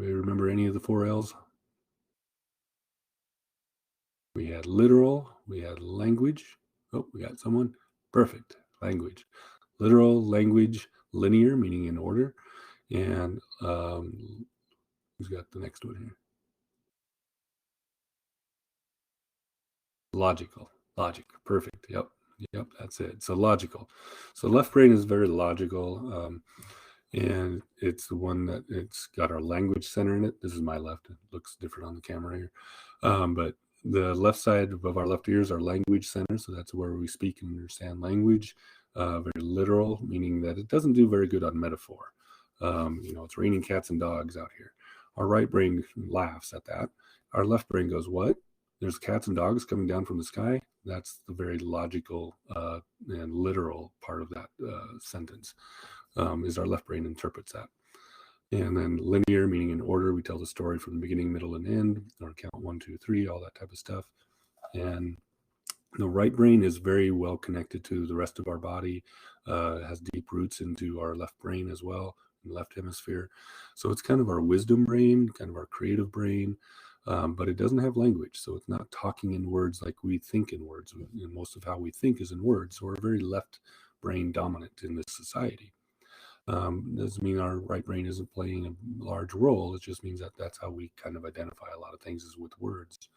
Anybody remember any of the 4 L's? We had literal, we had language. Oh, we got someone. Perfect. Language. Literal, language, linear, meaning in order. And who's got the next one here? Logical. Logic. Perfect. Yep. That's it. So logical. So left brain is very logical. And it's the one that it's got our language center in it. This is my left. It looks different on the camera here. But the left side above our left ear is our language center. So that's where we speak and understand language. Very literal, meaning that it doesn't do very good on metaphor. It's raining cats and dogs out here. Our right brain laughs at that. Our left brain goes, what? There's cats and dogs coming down from the sky? That's the very logical and literal part of that sentence. Is our left brain interprets that. And then linear, meaning in order, we tell the story from the beginning, middle, and end, or count 1, 2, 3, all that type of stuff. And the right brain is very well connected to the rest of our body, has deep roots into our left brain as well, left hemisphere. So it's kind of our wisdom brain, kind of our creative brain, but it doesn't have language. So it's not talking in words like we think in words. And most of how we think is in words. So we're very left brain dominant in this society. Doesn't mean our right brain isn't playing a large role. It just means that that's how we kind of identify a lot of things is with words.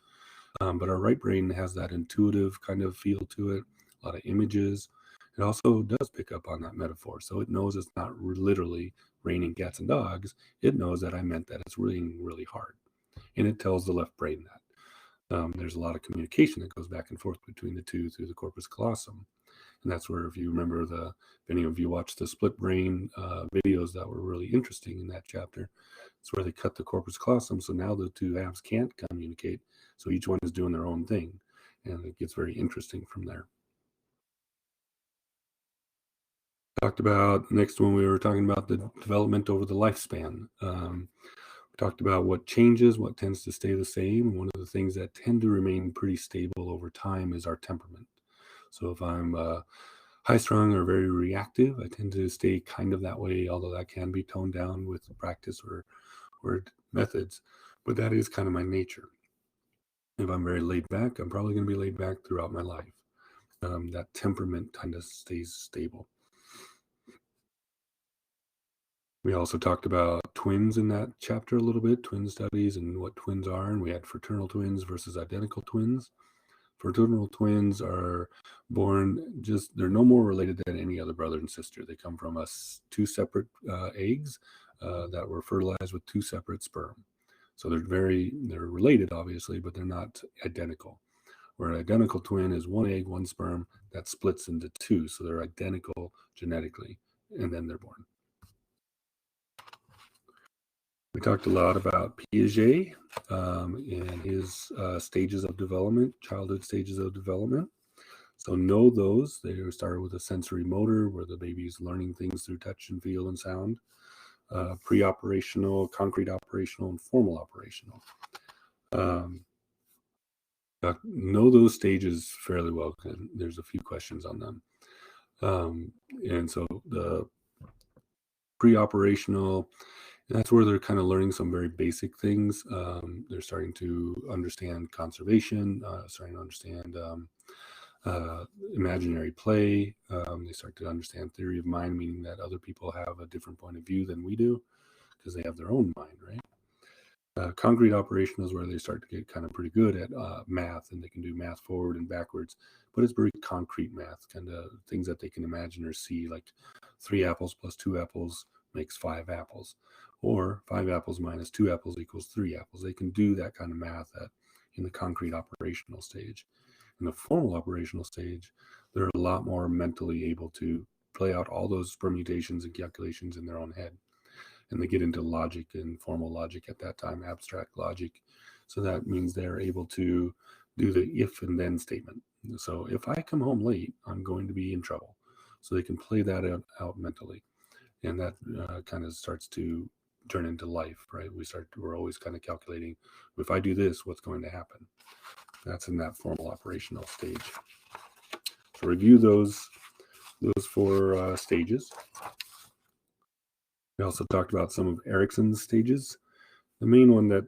But our right brain has that intuitive kind of feel to it, a lot of images. It also does pick up on that metaphor. So it knows it's not literally raining cats and dogs. It knows that I meant that it's raining really hard. And it tells the left brain that. There's a lot of communication that goes back and forth between the two through the corpus callosum. And that's where, if you remember, if any of you watched the split brain videos that were really interesting in that chapter, it's where they cut the corpus callosum. So now the two halves can't communicate. So each one is doing their own thing. And it gets very interesting from there. Talked about, next one, we were talking about the development over the lifespan. We talked about what changes, what tends to stay the same. One of the things that tend to remain pretty stable over time is our temperament. So if I'm high-strung or very reactive, I tend to stay kind of that way, although that can be toned down with practice or methods. But that is kind of my nature. If I'm very laid back, I'm probably going to be laid back throughout my life. That temperament kind of stays stable. We also talked about twins in that chapter a little bit, twin studies and what twins are. And we had fraternal twins versus identical twins. Fraternal twins are born they're no more related than any other brother and sister. They come from two separate eggs that were fertilized with two separate sperm. So they're related, obviously, but they're not identical. Where an identical twin is one egg, one sperm that splits into two. So they're identical genetically, and then they're born. We talked a lot about Piaget and his stages of development, childhood stages of development. So know those. They started with a sensory motor where the baby is learning things through touch and feel and sound. Pre-operational, concrete operational, and formal operational. Know those stages fairly well. There's a few questions on them. And so the pre-operational, that's where they're kind of learning some very basic things. They're starting to understand conservation, starting to understand imaginary play. They start to understand theory of mind, meaning that other people have a different point of view than we do because they have their own mind, right? Concrete operation is where they start to get kind of pretty good at math, and they can do math forward and backwards, but it's very concrete math, kind of things that they can imagine or see, like 3 apples plus 2 apples makes 5 apples, or 5 apples minus 2 apples equals 3 apples. They can do that kind of math in the concrete operational stage. In the formal operational stage, they're a lot more mentally able to play out all those permutations and calculations in their own head. And they get into logic and formal logic at that time, abstract logic. So that means they're able to do the if and then statement. So if I come home late, I'm going to be in trouble. So they can play that out mentally. And that kind of starts to turn into life, right? We're always kind of calculating, if I do this, what's going to happen? That's in that formal operational stage. So review those 4 stages. We also talked about some of Erikson's stages. The main one that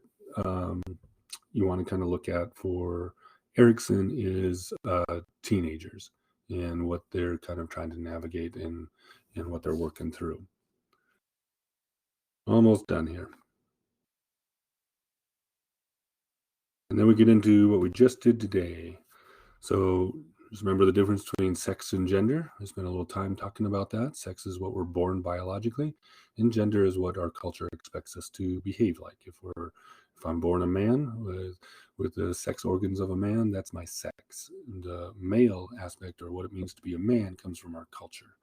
you want to kind of look at for Erickson is teenagers and what they're kind of trying to navigate and what they're working through. Almost done here. And then we get into what we just did today. So just remember the difference between sex and gender. I spent a little time talking about that. Sex is what we're born biologically, and gender is what our culture expects us to behave like. If I'm born a man with the sex organs of a man, that's my sex. And the male aspect, or what it means to be a man, comes from our culture.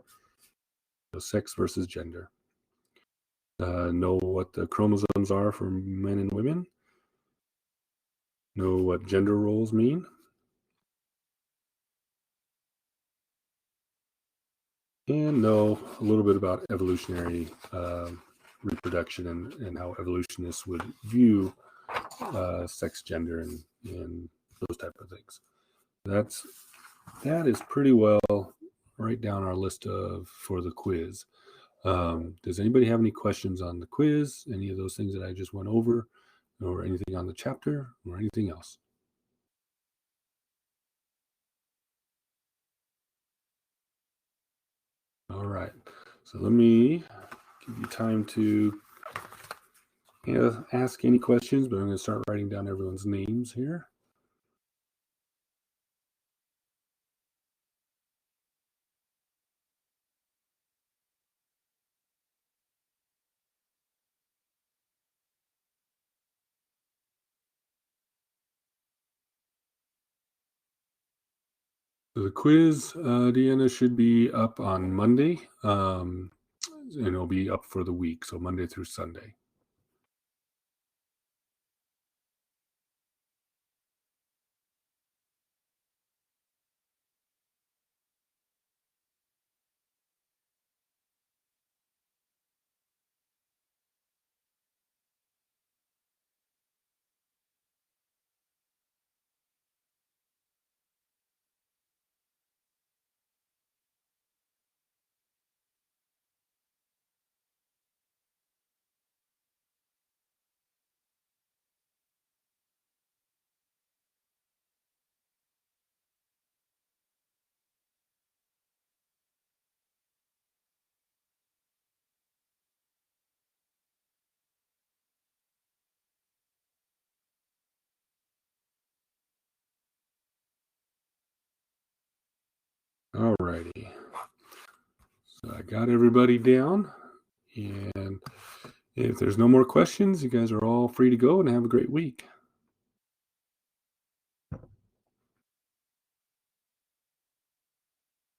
So sex versus gender. Know what the chromosomes are for men and women. Know what gender roles mean. And know a little bit about evolutionary reproduction and how evolutionists would view sex, gender, and those type of things. That is pretty well right down our list for the quiz. Does anybody have any questions on the quiz, any of those things that I just went over, or anything on the chapter, or anything else? All right, so let me give you time to ask any questions, but I'm going to start writing down everyone's names here. So the quiz, Deanna, should be up on Monday, and it'll be up for the week, so Monday through Sunday. All righty. So I got everybody down, and if there's no more questions, you guys are all free to go and have a great week.